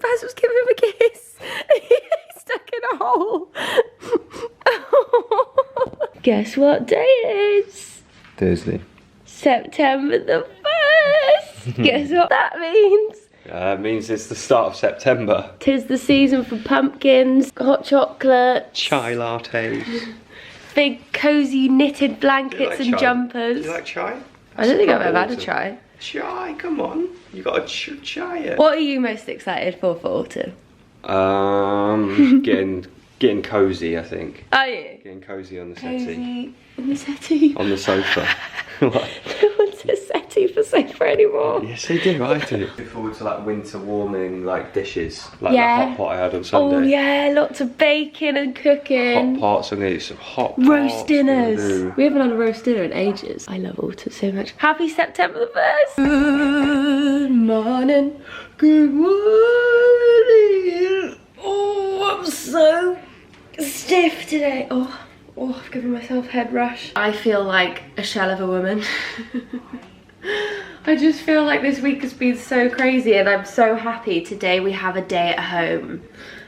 Baz was giving him a kiss. He's stuck in a hole. Guess what day it is? Thursday. September the 1st. Guess what that means? It means it's the start of September. 'Tis the season for pumpkins, hot chocolate, Chai lattes. big cozy knitted blankets and chai? jumpers. Do you like chai? I don't think I've ever had a chai. Chai, come on. You got to chai it. What are you most excited for autumn? Getting cozy, I think. Are you? Getting cozy on the settee. Cozy on the settee. On the sofa. What? No one's a settee for sofa anymore. Yes, they do. I do. Look forward to like winter warming like dishes, like Yeah. the hot pot I had on Sunday. Oh yeah, lots of baking and cooking. Hot pots. I'm gonna eat some hot pots. Roast dinners. We haven't had a roast dinner in ages. I love autumn so much. Happy September the 1st. Good morning. Good morning. Oh, I'm so stiff today. Oh, I've given myself head rush. I feel like a shell of a woman. I just feel like this week has been so crazy and I'm so happy today we have a day at home.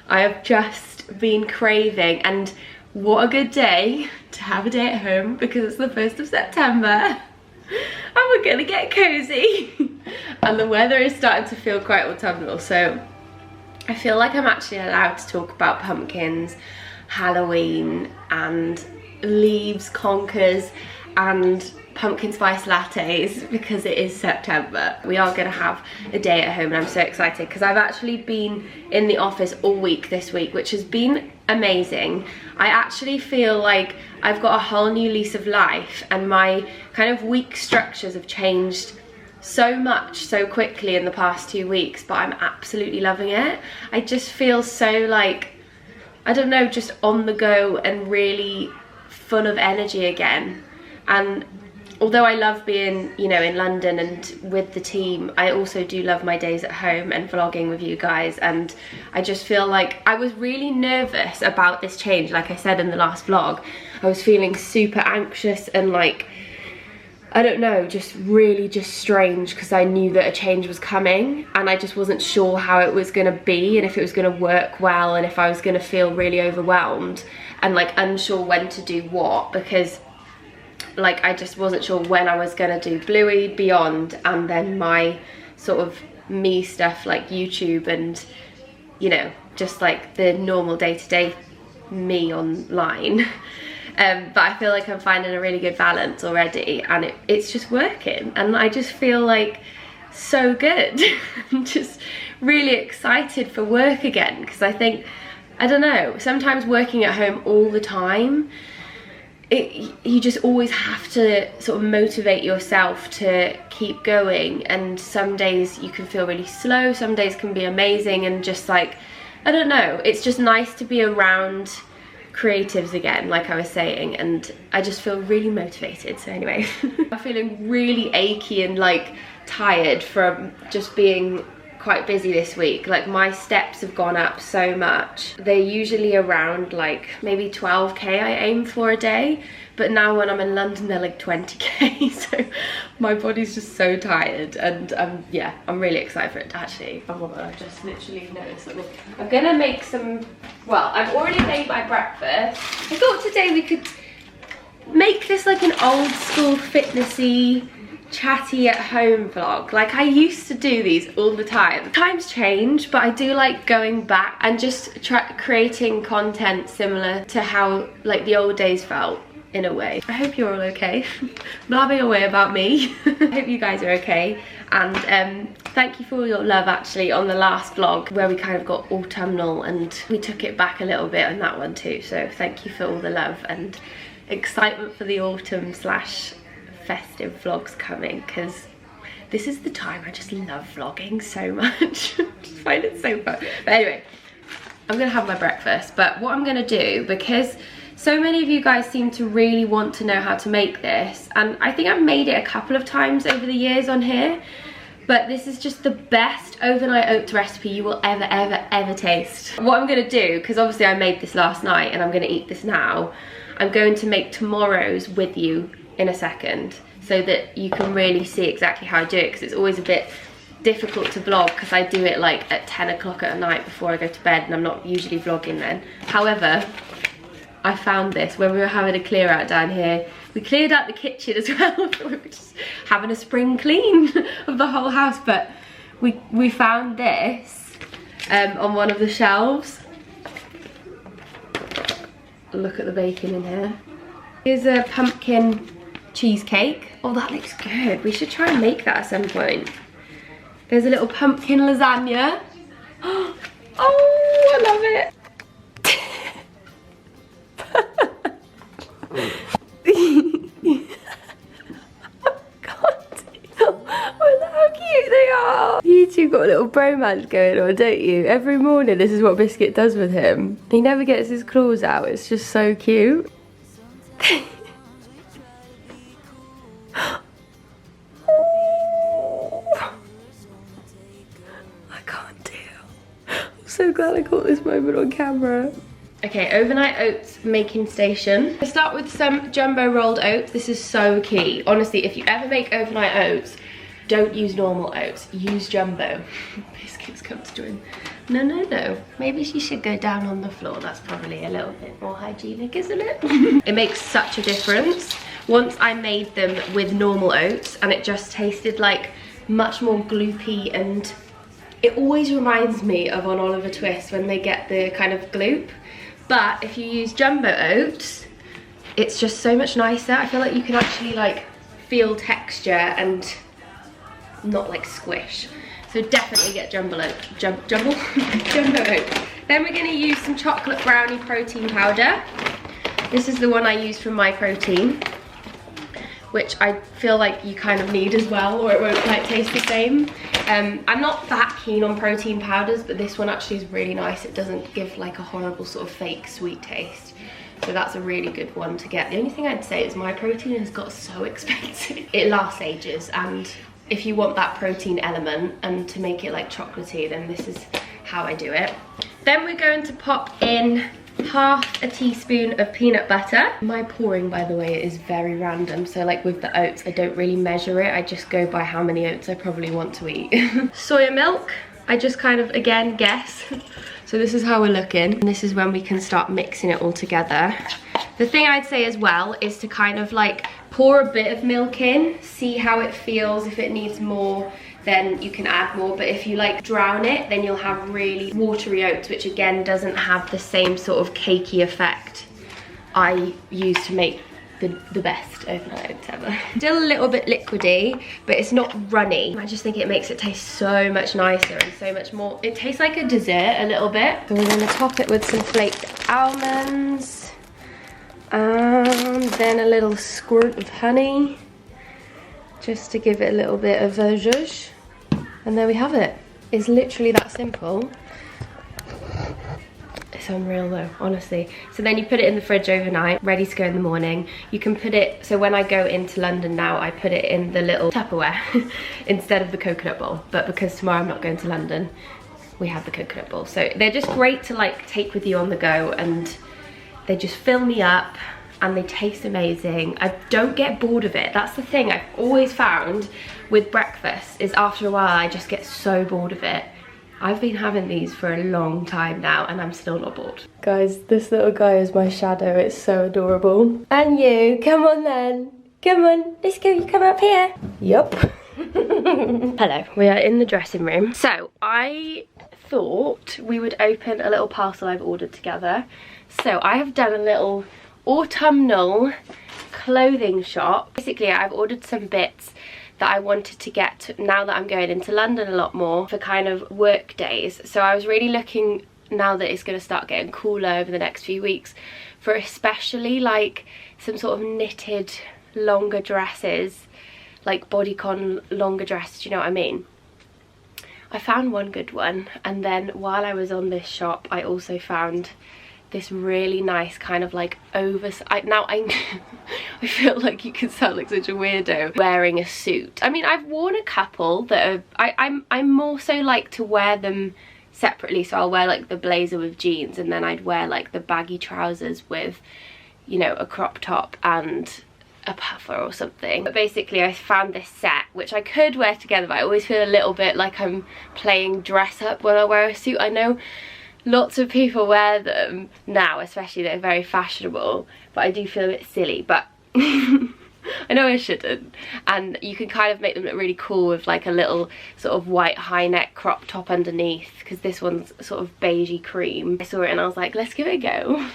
I have just been craving, and what a good day to have a day at home because it's the 1st of September and we're gonna get cozy. And the weather is starting to feel quite autumnal, so I feel like I'm actually allowed to talk about pumpkins, Halloween and leaves, conkers and pumpkin spice lattes because it is September. We are gonna have a day at home and I'm so excited because I've actually been in the office all week this week, which has been amazing. I actually feel like I've got a whole new lease of life and my kind of week structures have changed so much so quickly in the past 2 weeks, but I'm absolutely loving it. I just feel so like, I don't know, just on the go and really full of energy again. And although I love being, you know, in London and with the team, I also do love my days at home and vlogging with you guys. And I just feel like I was really nervous about this change. Like I said in the last vlog, I was feeling super anxious and like, I don't know, just really just strange because I knew that a change was coming and I just wasn't sure how it was gonna be and if it was gonna work well and if I was gonna feel really overwhelmed and like unsure when to do what, because like I just wasn't sure when I was gonna do Bluey, Beyond, and then my sort of me stuff like YouTube and, you know, just like the normal day-to-day me online. But I feel like I'm finding a really good balance already and it's just working and I just feel like so good. I'm just really excited for work again because I think, I don't know, sometimes working at home all the time, you just always have to sort of motivate yourself to keep going, and some days you can feel really slow, some days can be amazing, and just like, I don't know, it's just nice to be around creatives again, like I was saying, and I just feel really motivated. So anyway, I'm feeling really achy and like tired from just being quite busy this week. Like my steps have gone up so much. They're usually around like maybe 12k I aim for a day, but now when I'm in London they're like 20k. So my body's just so tired and yeah, I'm really excited for it actually. Oh my god, I've just literally noticed something. I'm gonna make some, well, I've already made my breakfast. I thought today we could make this like an old school fitnessy chatty at home vlog. Like I used to do these all the time. Times change, but I do like going back and just creating content similar to how like the old days felt in a way. I hope you're all okay. Blabbing away about me. I hope you guys are okay, and thank you for all your love actually on the last vlog where we kind of got autumnal and we took it back a little bit on that one too, so thank you for all the love and excitement for the autumn slash festive vlogs coming, because this is the time I just love vlogging so much. Just find it so fun. But anyway, I'm gonna have my breakfast, but what I'm gonna do, because so many of you guys seem to really want to know how to make this, and I think I've made it a couple of times over the years on here, but this is just the best overnight oats recipe you will ever taste. What I'm gonna do, because obviously I made this last night and I'm gonna eat this now, I'm going to make tomorrow's with you in a second. so that you can really see exactly how I do it, because it's always a bit difficult to vlog because I do it like at 10 o'clock at night before I go to bed, and I'm not usually vlogging then. However, I found this when we were having a clear out down here. We cleared out the kitchen as well. We were just having a spring clean of the whole house, but we found this on one of the shelves. Look at the bacon in here. Here's a pumpkin cheesecake. Oh, that looks good. We should try and make that at some point. There's a little pumpkin lasagna. Oh, I love it. You two got a little bromance going on, don't you? Every morning this is what Biscuit does with him. He never gets his claws out, it's just so cute. I can't deal. I'm so glad I caught this moment on camera. Okay, overnight oats making station. I start with some jumbo rolled oats. This is so key. Honestly, if you ever make overnight oats, don't use normal oats, use jumbo. Biscuit's come to join. No. Maybe she should go down on the floor. That's probably a little bit more hygienic, isn't it? It makes such a difference. Once I made them with normal oats, and it just tasted like much more gloopy, and it always reminds me of on Oliver Twist when they get the kind of gloop. But if you use jumbo oats, it's just so much nicer. I feel like you can actually like feel texture and not like squish. So definitely get jumbo oats. Jumbo oats. Then we're gonna use some chocolate brownie protein powder. This is the one I use from My Protein, which I feel like you kind of need as well, or it won't quite taste the same. I'm not that keen on protein powders, but this one actually is really nice. It doesn't give like a horrible sort of fake sweet taste. So that's a really good one to get. The only thing I'd say is My Protein has got so expensive. It lasts ages, and if you want that protein element and to make it like chocolatey, then this is how I do it. Then we're going to pop in half a teaspoon of peanut butter. My pouring, by the way, is very random. So like with the oats, I don't really measure it. I just go by how many oats I probably want to eat. Soya milk, I just kind of, again, guess. So this is how we're looking. And this is when we can start mixing it all together. The thing I'd say as well is to kind of like pour a bit of milk in, see how it feels. If it needs more, then you can add more, but if you like drown it, then you'll have really watery oats, which again doesn't have the same sort of cakey effect I use to make the best overnight oats ever. Still a little bit liquidy, but it's not runny. I just think it makes it taste so much nicer and so much more. It tastes like a dessert a little bit. So we're gonna top it with some flaked almonds, and then a little squirt of honey, just to give it a little bit of a zhuzh. And there we have it. It's literally that simple. It's unreal though, honestly. So then you put it in the fridge overnight, ready to go in the morning. You can put it, so when I go into London now, I put it in the little Tupperware instead of the coconut bowl. But because tomorrow I'm not going to London, we have the coconut bowl. So they're just great to like take with you on the go, and they just fill me up and they taste amazing. I don't get bored of it. That's the thing I've always found with breakfast, is after a while I just get so bored of it. I've been having these for a long time now and I'm still not bored. Guys, this little guy is my shadow. It's so adorable. And you, come on then. Come on, let's go, you come up here. Yup. Hello, we are in the dressing room. So I thought we would open a little parcel I've ordered together. So I have done a little autumnal clothing shop. Basically, I've ordered some bits that I wanted to get now that I'm going into London a lot more for kind of work days. So I was really looking, now that it's going to start getting cooler over the next few weeks, for especially like some sort of knitted longer dresses, like bodycon longer dresses, do you know what I mean? I found one good one, and then while I was on this shop I also found this really nice kind of like I feel like you can sound like such a weirdo wearing a suit. I mean, I've worn a couple that are, I'm more so like to wear them separately. So I'll wear like the blazer with jeans, and then I'd wear like the baggy trousers with, you know, a crop top and a puffer or something. But basically I found this set which I could wear together, but I always feel a little bit like I'm playing dress up when I wear a suit. I know lots of people wear them now, especially they're very fashionable, but I do feel a bit silly, but I know I shouldn't. And you can kind of make them look really cool with like a little sort of white high neck crop top underneath, because this one's sort of beigey cream. I saw it and I was like, let's give it a go.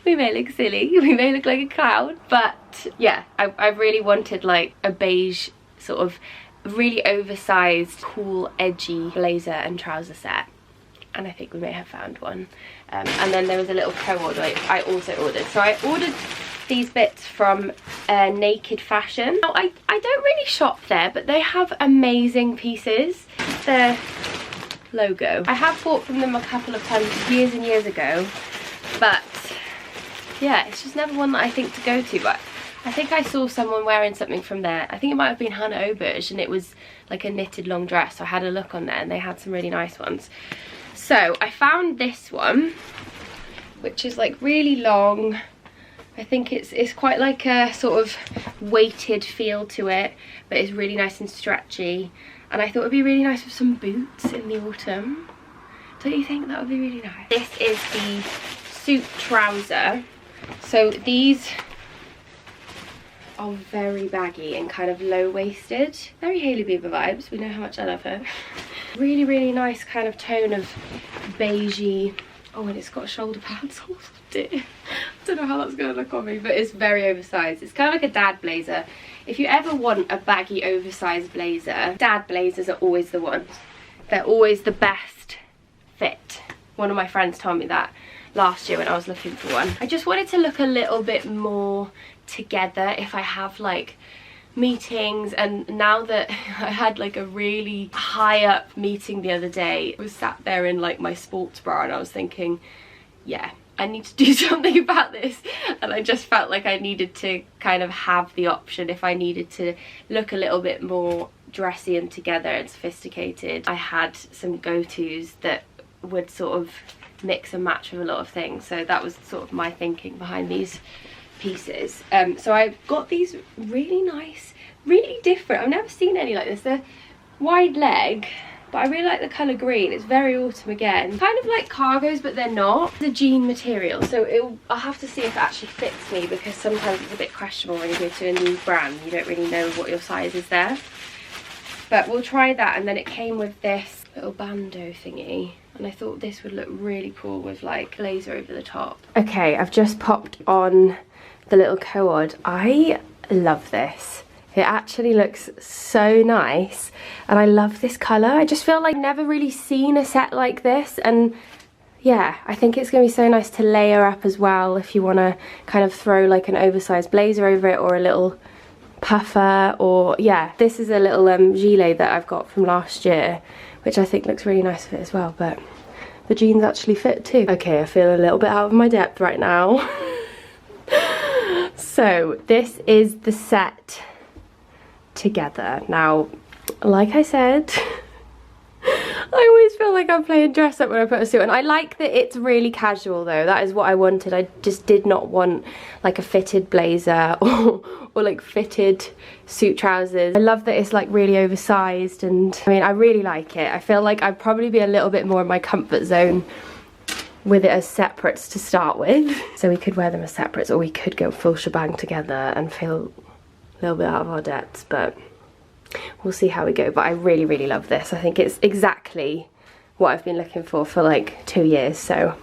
We may look silly, we may look like a clown, but yeah, I really wanted like a beige sort of really oversized, cool, edgy blazer and trouser set. And I think we may have found one. And then there was a little co-order I also ordered. So I ordered these bits from Naked Fashion. Now, I don't really shop there, but they have amazing pieces. Their logo. I have bought from them a couple of times years and years ago, but yeah, it's just never one that I think to go to. But I think I saw someone wearing something from there. I think it might have been Hannah Auberge, and it was like a knitted long dress. So I had a look on there and they had some really nice ones. So I found this one, which is like really long. I think it's quite like a sort of weighted feel to it, but it's really nice and stretchy. And I thought it would be really nice with some boots in the autumn. Don't you think that would be really nice? This is the suit trouser. So these are very baggy and kind of low-waisted. Very Hailey Bieber vibes. We know how much I love her. Really, really nice kind of tone of beigey. Oh, and it's got shoulder pads. Oh dear. I don't know how that's going to look on me, but it's very oversized. It's kind of like a dad blazer. If you ever want a baggy, oversized blazer, dad blazers are always the ones. They're always the best fit. One of my friends told me that last year when I was looking for one. I just wanted to look a little bit more together if I have like meetings, and now that I had like a really high up meeting the other day, I was sat there in like my sports bra and I was thinking, yeah, I need to do something about this. And I just felt like I needed to kind of have the option if I needed to look a little bit more dressy and together and sophisticated. I had some go-tos that would sort of mix and match with a lot of things, so that was sort of my thinking behind these pieces. So I've got these really nice, really different, I've never seen any like this. They're wide leg, but I really like the colour green. It's very autumn again, kind of like cargos, but they're not. The jean material, so I'll have to see if it actually fits me, because sometimes it's a bit questionable when you go to a new brand. You don't really know what your size is there, but we'll try that. And then it came with this little bandeau thingy, and I thought this would look really cool with like blazer over the top. Okay, I've just popped on the little cord. I love this. It actually looks so nice, and I love this colour. I just feel like I've never really seen a set like this, and yeah, I think it's going to be so nice to layer up as well if you want to kind of throw like an oversized blazer over it, or a little puffer, or yeah, this is a little gilet that I've got from last year, which I think looks really nice with it as well, but the jeans actually fit too. Okay, I feel a little bit out of my depth right now. So this is the set together. Now, like I said, I always feel like I'm playing dress up when I put a suit on. I like that it's really casual though. That is what I wanted. I just did not want like a fitted blazer or like fitted suit trousers. I love that it's like really oversized, and I mean, I really like it. I feel like I'd probably be a little bit more in my comfort zone with it as separates to start with. So we could wear them as separates, or we could go full shebang together and feel a little bit out of our depths, but we'll see how we go. But I really, really love this. I think it's exactly what I've been looking for like 2 years, so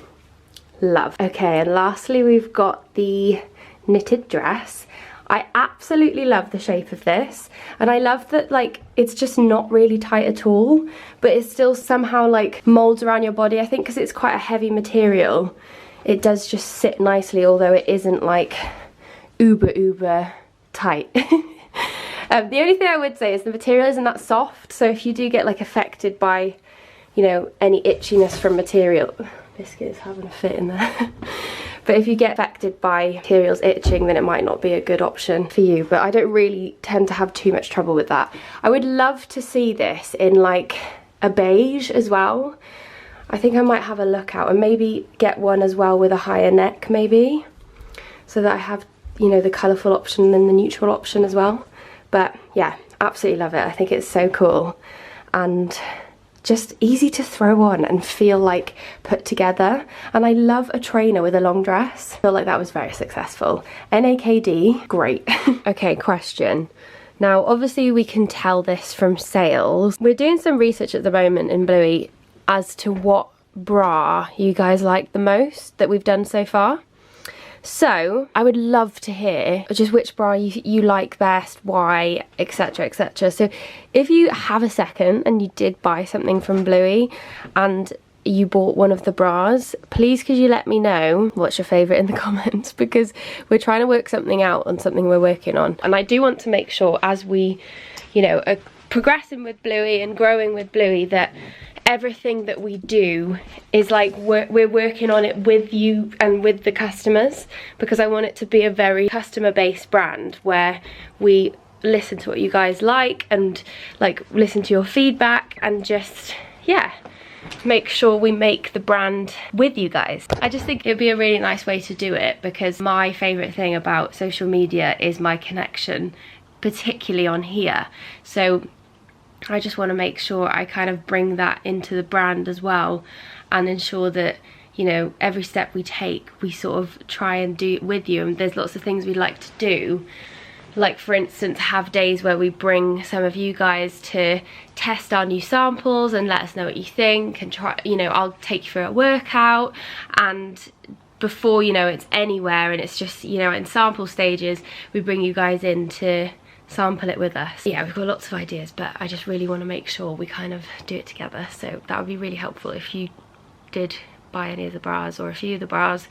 love. Okay, and lastly we've got the knitted dress. I absolutely love the shape of this, and I love that like it's just not really tight at all, but it still somehow like molds around your body. I think because it's quite a heavy material, it does just sit nicely, although it isn't like uber tight. The only thing I would say is the material isn't that soft, so if you do get like affected by, you know, any itchiness from material, Biscuit is having a fit in there. But if you get affected by materials itching, then it might not be a good option for you. But I don't really tend to have too much trouble with that. I would love to see this in like a beige as well. I think I might have a look out and maybe get one as well with a higher neck maybe, so that I have you know, the colourful option and the neutral option as well. But yeah, absolutely love it. I think it's so cool and just easy to throw on and feel like put together. And I love a trainer with a long dress. I feel like that was very successful. NAKD, great. Okay, question. Now, obviously we can tell this from sales. We're doing some research at the moment in Bluey as to what bra you guys like the most that we've done so far. So I would love to hear just which bra you like best, why, etc, etc. So if you have a second and you did buy something from Bluey and you bought one of the bras, please could you let me know what's your favourite in the comments, because we're trying to work something out on something we're working on. And I do want to make sure as we, you know, are progressing with Bluey and growing with Bluey, that everything that we do is like we're working on it with you and with the customers, because I want it to be a very customer based brand where we listen to what you guys like and like listen to your feedback and just, yeah, make sure we make the brand with you guys. I just think it'd be a really nice way to do it, because my favourite thing about social media is my connection, particularly on here. So I just want to make sure I kind of bring that into the brand as well, and ensure that, you know, every step we take we sort of try and do it with you. And there's lots of things we like to do, like for instance have days where we bring some of you guys to test our new samples and let us know what you think, and try, you know, I'll take you through a workout, and before you know it's anywhere and it's just, you know, in sample stages, we bring you guys in to sample it with us. Yeah, we've got lots of ideas, but I just really want to make sure we kind of do it together. So that would be really helpful if you did buy any of the bras or a few of the bras,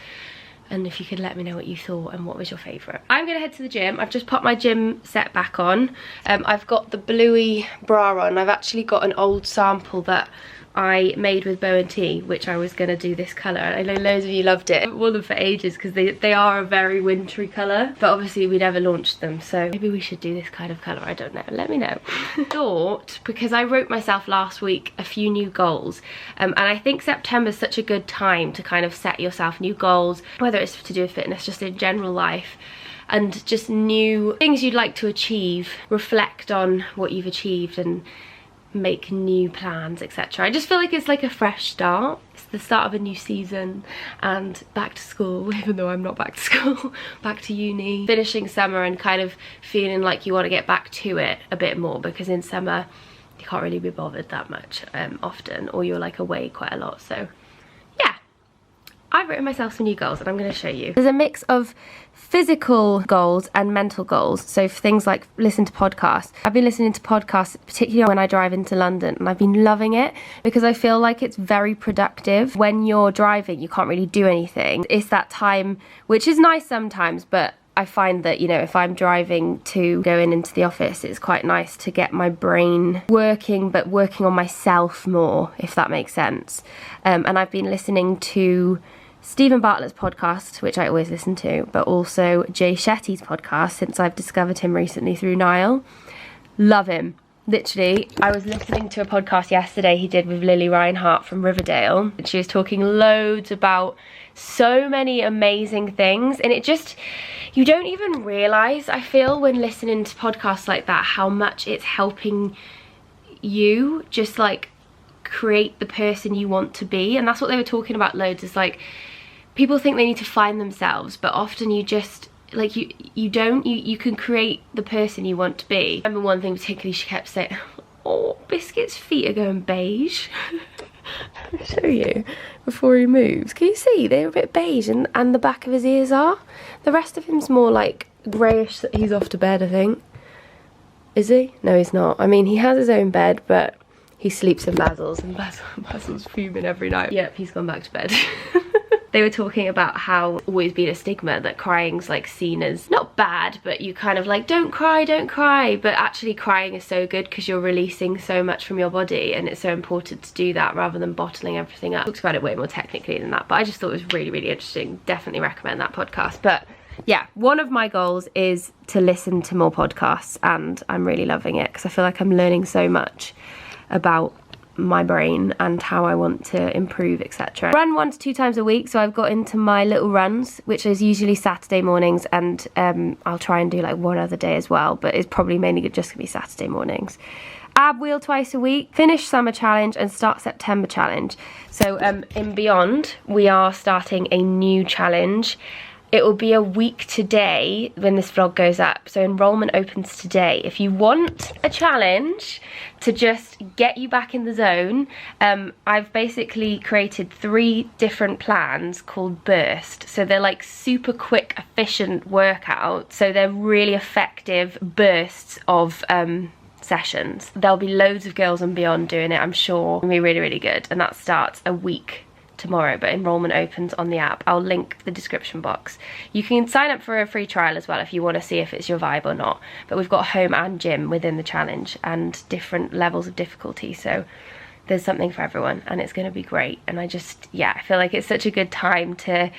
and if you could let me know what you thought and what was your favourite. I'm gonna head to the gym. I've just popped my gym set back on. I've got the Bluey bra on. I've actually got an old sample that I made with Bow and Tea, which I was gonna do this colour. I know loads of you loved it. I've worn them for ages because they are a very wintry colour, but obviously we never launched them, so maybe we should do this kind of colour. I don't know, let me know. Thought, because I wrote myself last week a few new goals, and I think September's such a good time to kind of set yourself new goals, whether it's to do with fitness, just in general life, and just new things you'd like to achieve. Reflect on what you've achieved and make new plans, etc. I just feel like it's like a fresh start. It's the start of a new season and back to school, even though I'm not back to school, back to uni. Finishing summer and kind of feeling like you want to get back to it a bit more, because in summer you can't really be bothered that much often, or you're like away quite a lot. So yeah, I've written myself some new goals and I'm going to show you. There's a mix of physical goals and mental goals. So for things like listen to podcasts. I've been listening to podcasts, particularly when I drive into London, and I've been loving it because I feel like it's very productive. When you're driving, you can't really do anything. It's that time, which is nice sometimes, but I find that, you know, if I'm driving to going into the office, it's quite nice to get my brain working, but working on myself more, if that makes sense. And I've been listening to Stephen Bartlett's podcast, which I always listen to, but also Jay Shetty's podcast since I've discovered him recently through Niall. Love him. Literally, I was listening to a podcast yesterday he did with Lily Reinhart from Riverdale, and she was talking loads about so many amazing things, and it just, you don't even realise, I feel, when listening to podcasts like that, how much it's helping you just like create the person you want to be. And that's what they were talking about loads, is like people think they need to find themselves, but often you just like you can create the person you want to be. I remember one thing particularly, she kept saying, oh, Biscuit's feet are going beige. I'll show you before he moves. Can you see they're a bit beige, and the back of his ears are? The rest of him's more like greyish. He's off to bed, I think. Is he? No, he's not. I mean, he has his own bed, but he sleeps in Basil's, and Basil's fuming every night. Yep, he's gone back to bed. They were talking about how always been a stigma that crying's like seen as not bad, but you kind of like, don't cry, but actually crying is so good because you're releasing so much from your body, and it's so important to do that rather than bottling everything up. Talks about it way more technically than that, but I just thought it was really, really interesting. Definitely recommend that podcast. But yeah, one of my goals is to listen to more podcasts, and I'm really loving it because I feel like I'm learning so much about my brain and how I want to improve, etc. Run 1 to 2 times a week, so I've got into my little runs, which is usually Saturday mornings, and I'll try and do like one other day as well, but it's probably mainly just gonna be Saturday mornings. Ab wheel twice a week, finish summer challenge and start September challenge. So in Beyond, we are starting a new challenge. It will be a week today when this vlog goes up, so enrollment opens today. If you want a challenge to just get you back in the zone, I've basically created 3 different plans called Burst. So they're like super quick, efficient workouts. So they're really effective bursts of sessions. There'll be loads of girls and beyond doing it, I'm sure. It'll be really, really good. And that starts a week tomorrow, but enrollment opens on the app. I'll link the description box. You can sign up for a free trial as well if you want to see if it's your vibe or not. But we've got home and gym within the challenge and different levels of difficulty. So there's something for everyone and it's going to be great. And I just, yeah, I feel like it's such a good time to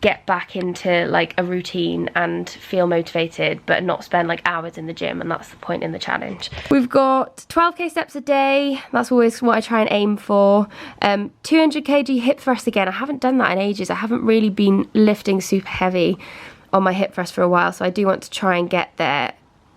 get back into like a routine and feel motivated but not spend like hours in the gym, and that's the point in the challenge. We've got 12k steps a day, that's always what I try and aim for. 200 kg hip thrust again. I haven't done that in ages. I haven't really been lifting super heavy on my hip thrust for a while, so I do want to try and get there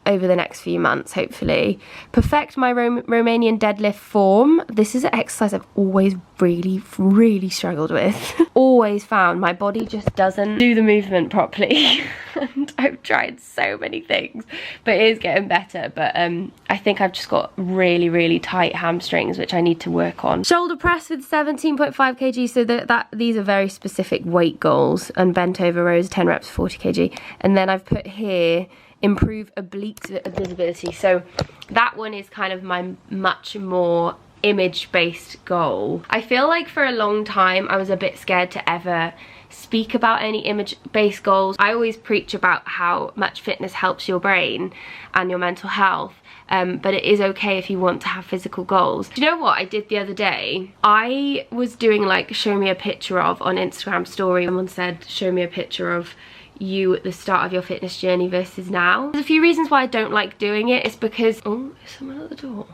over the next few months, hopefully. Perfect my Romanian deadlift form. This is an exercise I've always really struggled with. Always found my body just doesn't do the movement properly. And I've tried so many things, but it is getting better. But I think I've just got really tight hamstrings, which I need to work on. Shoulder press with 17.5 kg, so these are very specific weight goals, and bent over rows, 10 reps, 40 kg. And then I've put here, improve oblique visibility. So that one is kind of my much more image-based goal. I feel like for a long time I was a bit scared to ever speak about any image-based goals. I always preach about how much fitness helps your brain and your mental health, but it is okay if you want to have physical goals. Do you know what I did the other day? I was doing like show me a picture of on Instagram story. Someone said show me a picture of you at the start of your fitness journey versus now. There's a few reasons why I don't like doing it. It's because, oh, is someone at the door?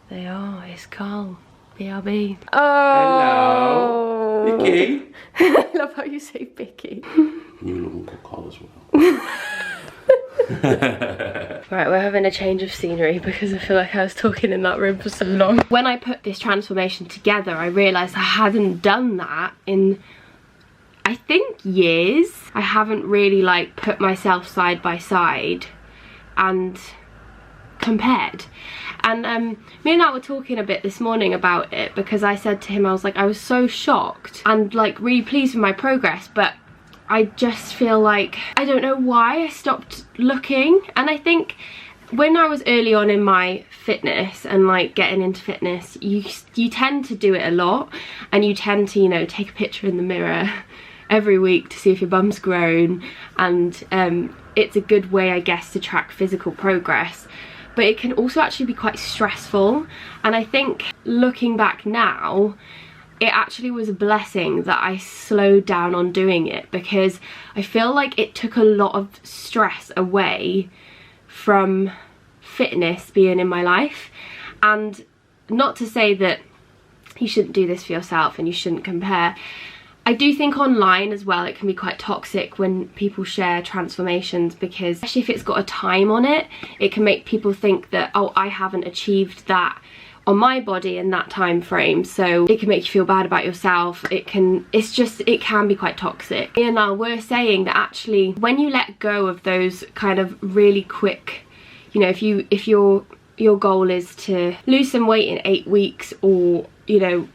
They are, it's Carl, BRB. Oh! Hello, Vicky. I love how you say Vicky. You know Carl as well. Right, we're having a change of scenery because I feel like I was talking in that room for so long. When I put this transformation together, I realised I hadn't done that in, I think, years. I haven't really like put myself side by side and compared. And me and Nat were talking a bit this morning about it, because I said to him, I was like, I was so shocked and like really pleased with my progress, but I just feel like I don't know why I stopped looking. And I think when I was early on in my fitness and like getting into fitness, you tend to do it a lot, and you tend to, you know, take a picture in the mirror every week to see if your bum's grown, and it's a good way, I guess, to track physical progress. But it can also actually be quite stressful, and I think looking back now, it actually was a blessing that I slowed down on doing it, because I feel like it took a lot of stress away from fitness being in my life. And not to say that you shouldn't do this for yourself and you shouldn't compare. I do think online as well it can be quite toxic when people share transformations, because especially if it's got a time on it, it can make people think that, oh, I haven't achieved that on my body in that time frame, so it can make you feel bad about yourself. It can be quite toxic. Me and Al were saying that actually when you let go of those kind of really quick, you know, if your goal is to lose some weight in 8 weeks, or, you know,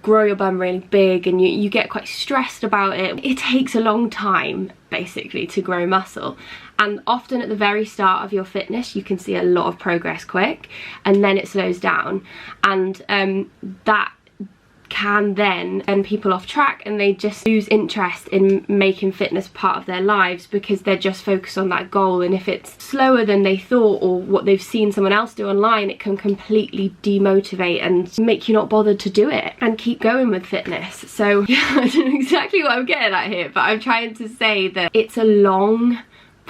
grow your bum really big, and you get quite stressed about it. It takes a long time basically to grow muscle, and often at the very start of your fitness you can see a lot of progress quick, and then it slows down, and that can then send people off track, and they just lose interest in making fitness part of their lives because they're just focused on that goal. And if it's slower than they thought, or what they've seen someone else do online, it can completely demotivate and make you not bothered to do it and keep going with fitness. So yeah, I don't know exactly what I'm getting at here, but I'm trying to say that it's a long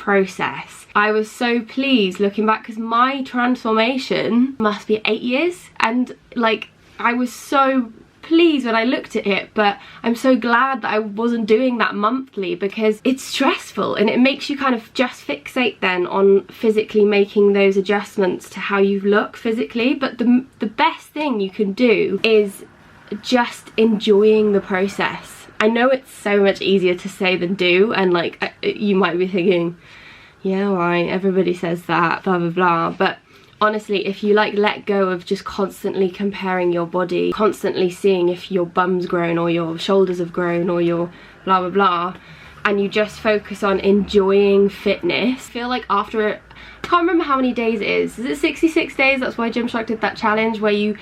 process. I was so pleased looking back because my transformation must be 8 years, and like I was so pleased when I looked at it, but I'm so glad that I wasn't doing that monthly because it's stressful and it makes you kind of just fixate then on physically making those adjustments to how you look physically. But the best thing you can do is just enjoying the process. I know it's so much easier to say than do, and like you might be thinking, yeah, right, everybody says that, blah blah blah, but honestly, if you like let go of just constantly comparing your body, constantly seeing if your bum's grown or your shoulders have grown or your blah blah blah, and you just focus on enjoying fitness, I feel like after I can't remember how many days it is it 66 days? That's why Gymshark did that challenge where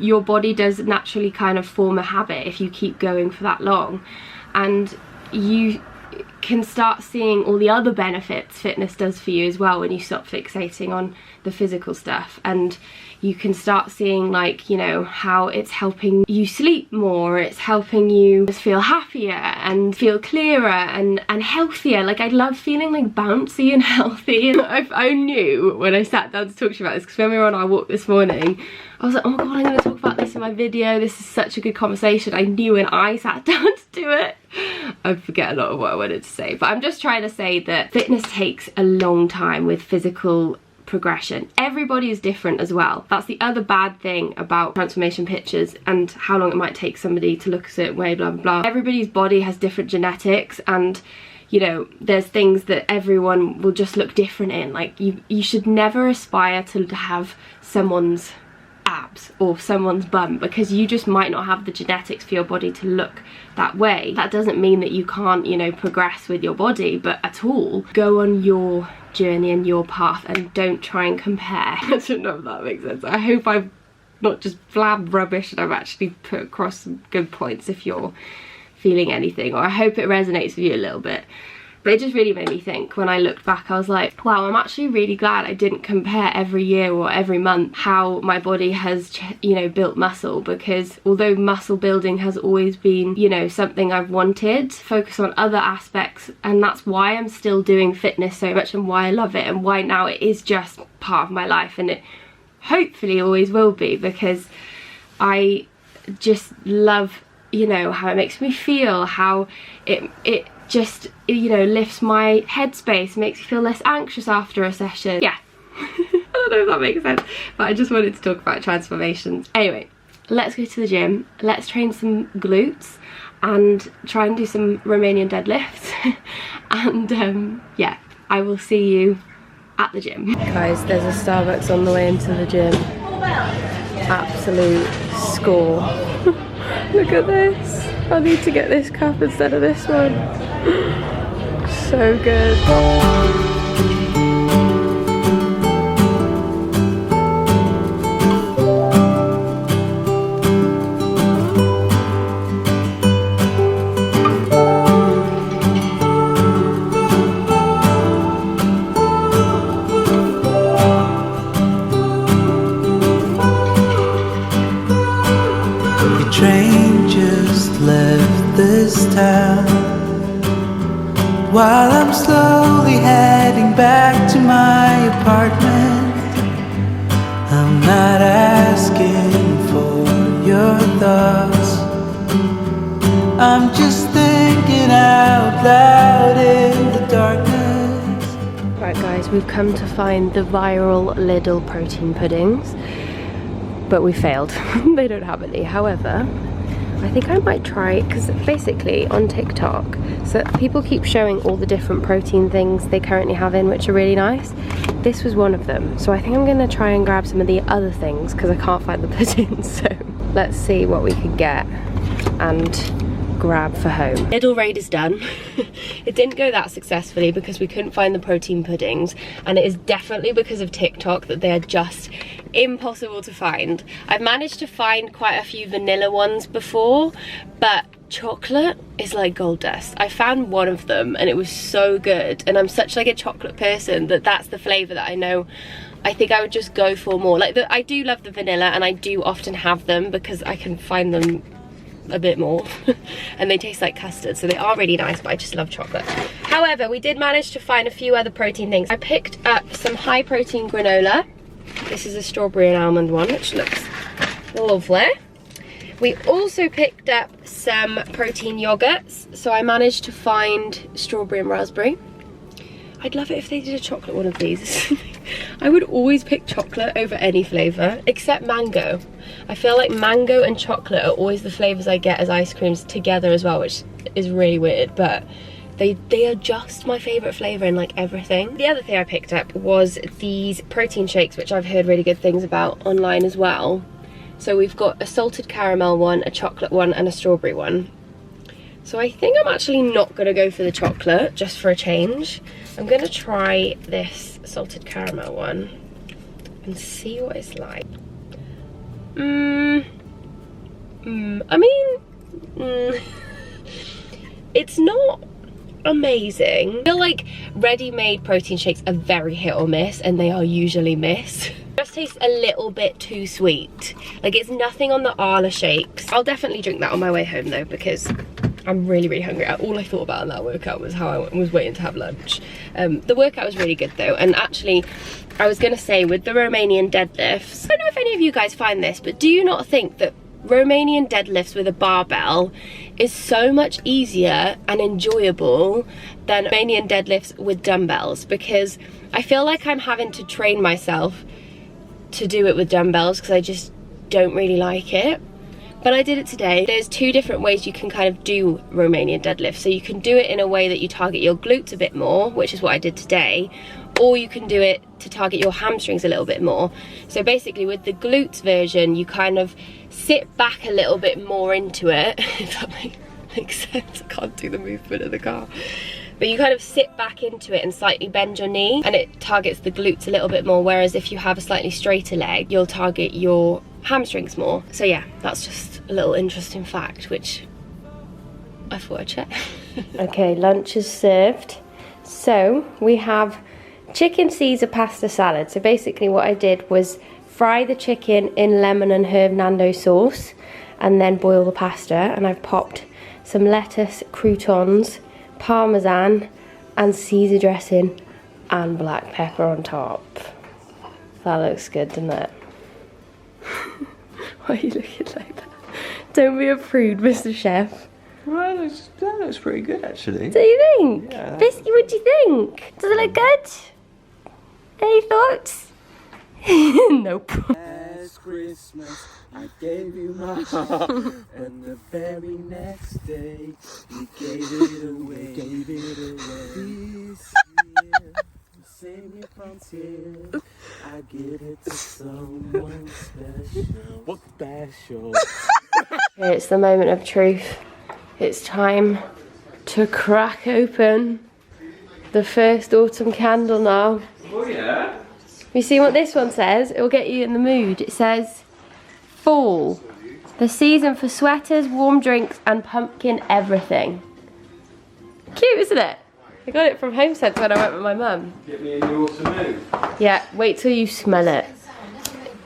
your body does naturally kind of form a habit if you keep going for that long, and you can start seeing all the other benefits fitness does for you as well when you stop fixating on the physical stuff. And you can start seeing, like, you know, how it's helping you sleep more, it's helping you just feel happier and feel clearer and healthier. Like, I love feeling like bouncy and healthy, and I knew when I sat down to talk to you about this, because when we were on our walk this morning I was like, oh my god, I'm going to talk about this in my video, this is such a good conversation. I knew when I sat down to do it I'd forget a lot of what I wanted to say, but I'm just trying to say that fitness takes a long time with physical progression. Everybody is different as well. That's the other bad thing about transformation pictures and how long it might take somebody to look a certain way, blah blah blah. Everybody's body has different genetics, and you know, there's things that everyone will just look different in. Like you should never aspire to have someone's abs or someone's bum, because you just might not have the genetics for your body to look that way. That doesn't mean that you can't, you know, progress with your body, but at all. Go on your journey and your path and don't try and compare. I don't know if that makes sense. I hope I've not just blabbed rubbish and I've actually put across some good points if you're feeling anything, or I hope it resonates with you a little bit. But it just really made me think. When I looked back, I was like, wow, I'm actually really glad I didn't compare every year or every month how my body has, you know, built muscle, because although muscle building has always been, you know, something I've wanted, focus on other aspects, and that's why I'm still doing fitness so much and why I love it and why now it is just part of my life, and it hopefully always will be, because I just love, you know, how it makes me feel, how it just, you know, lifts my headspace, makes me feel less anxious after a session. Yeah. I don't know if that makes sense, but I just wanted to talk about transformations. Anyway, let's go to the gym, let's train some glutes and try and do some Romanian deadlifts and yeah, I will see you at the gym. Guys, there's a Starbucks on the way into the gym. Absolute score. Look at this. I need to get this cup instead of this one. So good. The train just left this town, while I'm slowly heading back to my apartment. I'm not asking for your thoughts, I'm just thinking out loud in the darkness. Right guys, we've come to find the viral Lidl protein puddings, but we failed. They don't have any. However, I think I might try, because basically on TikTok, so people keep showing all the different protein things they currently have in, which are really nice. This was one of them, so I think I'm gonna try and grab some of the other things because I can't find the puddings. So let's see what we can get and grab for home. Lidl raid is done. It didn't go that successfully because we couldn't find the protein puddings, and it is definitely because of TikTok that they are just impossible to find. I've managed to find quite a few vanilla ones before, but chocolate is like gold dust. I found one of them and it was so good, and I'm such like a chocolate person that that's the flavour that I know I think I would just go for more. Like I do love the vanilla, and I do often have them because I can find them a bit more. And they taste like custard, so they are really nice, but I just love chocolate. However, we did manage to find a few other protein things. I picked up some high protein granola. This is a strawberry and almond one, which looks lovely. We also picked up some protein yogurts. So I managed to find strawberry and raspberry. I'd love it if they did a chocolate one of these. I would always pick chocolate over any flavour, except mango. I feel like mango and chocolate are always the flavours I get as ice creams together as well, which is really weird, but they are just my favourite flavour in like everything. The other thing I picked up was these protein shakes, which I've heard really good things about online as well. So we've got a salted caramel one, a chocolate one, and a strawberry one. So I think I'm actually not gonna go for the chocolate, just for a change. I'm gonna try this salted caramel one and see what it's like. It's not amazing. I feel like ready-made protein shakes are very hit or miss, and they are usually miss. Just tastes a little bit too sweet. Like, it's nothing on the Arla shakes. I'll definitely drink that on my way home though, because I'm really, really hungry. All I thought about in that workout was how I was waiting to have lunch. The workout was really good though, and actually, I was gonna say with the Romanian deadlifts, I don't know if any of you guys find this, but do you not think that Romanian deadlifts with a barbell is so much easier and enjoyable than Romanian deadlifts with dumbbells? Because I feel like I'm having to train myself to do it with dumbbells because I just don't really like it. But I did it today. There's two different ways you can kind of do Romanian deadlift. So you can do it in a way that you target your glutes a bit more, which is what I did today, or you can do it to target your hamstrings a little bit more. So basically with the glutes version, you kind of sit back a little bit more into it, if that makes sense. I can't do the movement of the car. But you kind of sit back into it and slightly bend your knee, and it targets the glutes a little bit more, whereas if you have a slightly straighter leg, you'll target your hamstrings more. So yeah, that's just a little interesting fact, which I thought I'd check. Okay, lunch is served. So we have chicken Caesar pasta salad. So basically what I did was fry the chicken in lemon and herb nando sauce and then boil the pasta, and I've popped some lettuce, croutons, parmesan and Caesar dressing and black pepper on top. That looks good, doesn't it? Why are you looking like that? Don't be a prude, Mr. Chef. Well, that looks pretty good actually. Do you think? Yeah. Biscuit, what do you think? Does it look good? Any thoughts? Nope. Last Christmas, I gave you my heart, and the very next day, you gave it away. This year, save me from tears. I give it to someone special. What special? It's the moment of truth. It's time to crack open the first autumn candle now. Oh yeah? You see what this one says? It will get you in the mood. It says, fall, the season for sweaters, warm drinks and pumpkin everything. Cute, isn't it? I got it from Home Sense when I went with my mum. Get me in the autumn mood. Yeah, wait till you smell it.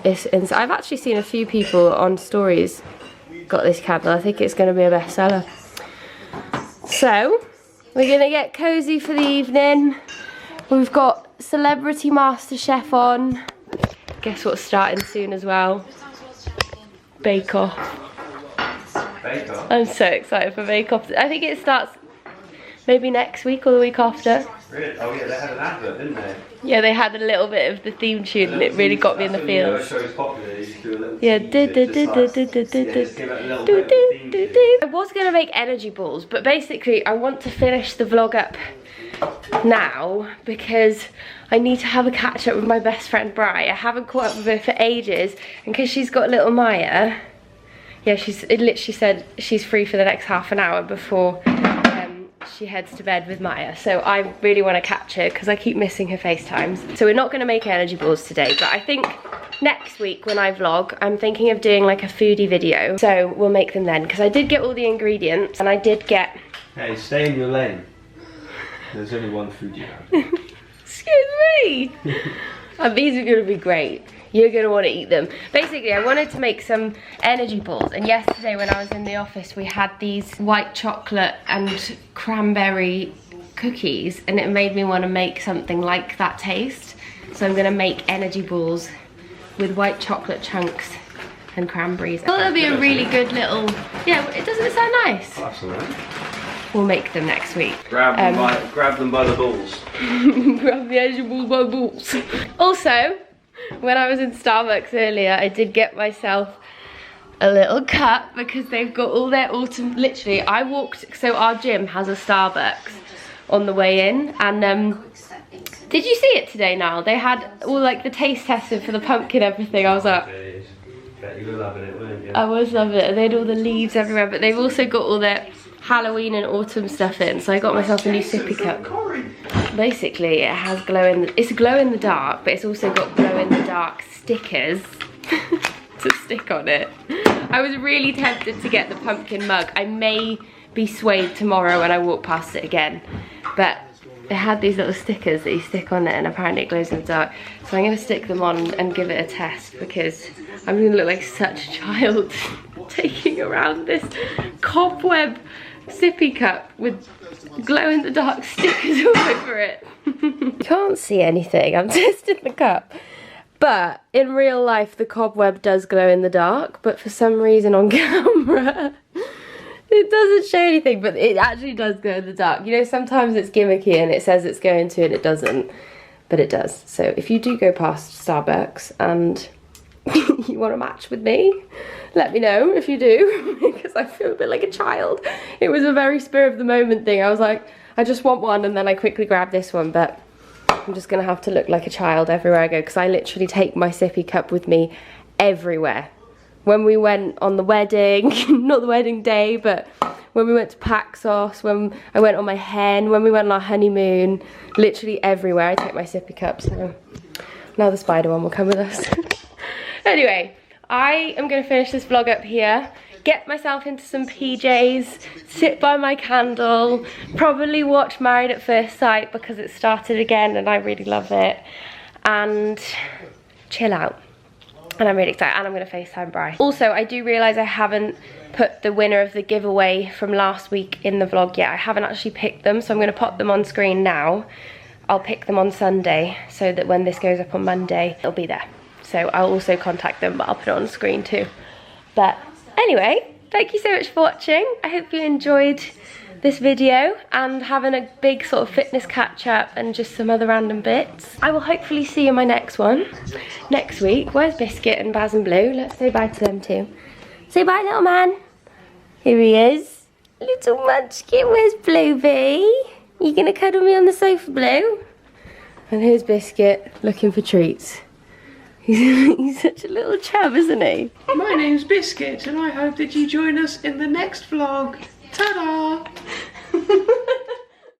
I've actually seen a few people on stories got this candle. I think it's going to be a bestseller. So, we're going to get cozy for the evening. We've got Celebrity Master Chef on. Guess what's starting soon as well? Bake Off. Bake Off? I'm so excited for Bake Off. I think it starts maybe next week or the week after. Really? Oh yeah, they had an advert, didn't they? Yeah, they had a little bit of the theme tune and it really got me in the feels. Show's popular, they used to do a little Yeah, I was going to make energy balls, but basically I want to finish the vlog up now because I need to have a catch up with my best friend Bri. I haven't caught up with her for ages, and because she's got little Maya, yeah, it literally said she's free for the next half an hour before she heads to bed with Maya. So I really want to catch her because I keep missing her FaceTimes. So we're not going to make energy balls today, but I think next week when I vlog, I'm thinking of doing like a foodie video. So we'll make them then, because I did get all the ingredients and I did get... Hey, stay in your lane. There's only one food you have. Excuse me! And these are going to be great. You're gonna want to eat them. Basically, I wanted to make some energy balls, and yesterday when I was in the office, we had these white chocolate and cranberry cookies, and it made me want to make something like that taste. So I'm gonna make energy balls with white chocolate chunks and cranberries. I thought that'd be a really good little, yeah, doesn't it sound nice? That's alright. We'll make them next week. Grab them by the balls. Grab the energy balls by the balls. Also, when I was in Starbucks earlier, I did get myself a little cup because they've got all their autumn, literally, I walked, so our gym has a Starbucks on the way in, and did you see it today, Niall? They had all like the taste testing for the pumpkin and everything. I was like, You were loving it, weren't you? I was loving it. They had all the leaves everywhere, but they've also got all their Halloween and autumn stuff in, so I got myself a new sippy cup. Basically, it has it's glow in the dark, but it's also got glow in the dark stickers to stick on it. I was really tempted to get the pumpkin mug. I may be swayed tomorrow when I walk past it again, but it had these little stickers that you stick on it, and apparently it glows in the dark. So I'm going to stick them on and give it a test, because I'm going to look like such a child taking around this cobweb sippy cup with glow-in-the-dark stickers all over it. Can't see anything, I'm testing the cup. But in real life, the cobweb does glow in the dark, but for some reason on camera, it doesn't show anything, but it actually does glow in the dark. You know, sometimes it's gimmicky and it says it's going to and it doesn't, but it does. So if you do go past Starbucks and you want to match with me, let me know if you do, because I feel a bit like a child. It was a very spur of the moment thing. I was like, I just want one, and then I quickly grabbed this one, but I'm just gonna have to look like a child everywhere I go, because I literally take my sippy cup with me everywhere. When we went on the wedding, not the wedding day, but when we went to Paxos, when I went on my hen, when we went on our honeymoon, literally everywhere I take my sippy cup. So now the spider one will come with us. Anyway, I am going to finish this vlog up here, get myself into some PJs, sit by my candle, probably watch Married at First Sight because it started again and I really love it, and chill out. And I'm really excited, and I'm going to FaceTime Bri. Also, I do realise I haven't put the winner of the giveaway from last week in the vlog yet. I haven't actually picked them, so I'm going to pop them on screen now. I'll pick them on Sunday so that when this goes up on Monday, it'll be there. So I'll also contact them, but I'll put it on screen too. But anyway, thank you so much for watching. I hope you enjoyed this video and having a big sort of fitness catch up and just some other random bits. I will hopefully see you in my next one next week. Where's Biscuit and Baz and Blue? Let's say bye to them too. Say bye, little man. Here he is. Little munchkin. Where's Bluebee? You gonna cuddle me on the sofa, Blue? And here's Biscuit looking for treats. He's such a little chub, isn't he? My name's Biscuit, and I hope that you join us in the next vlog. Ta-da!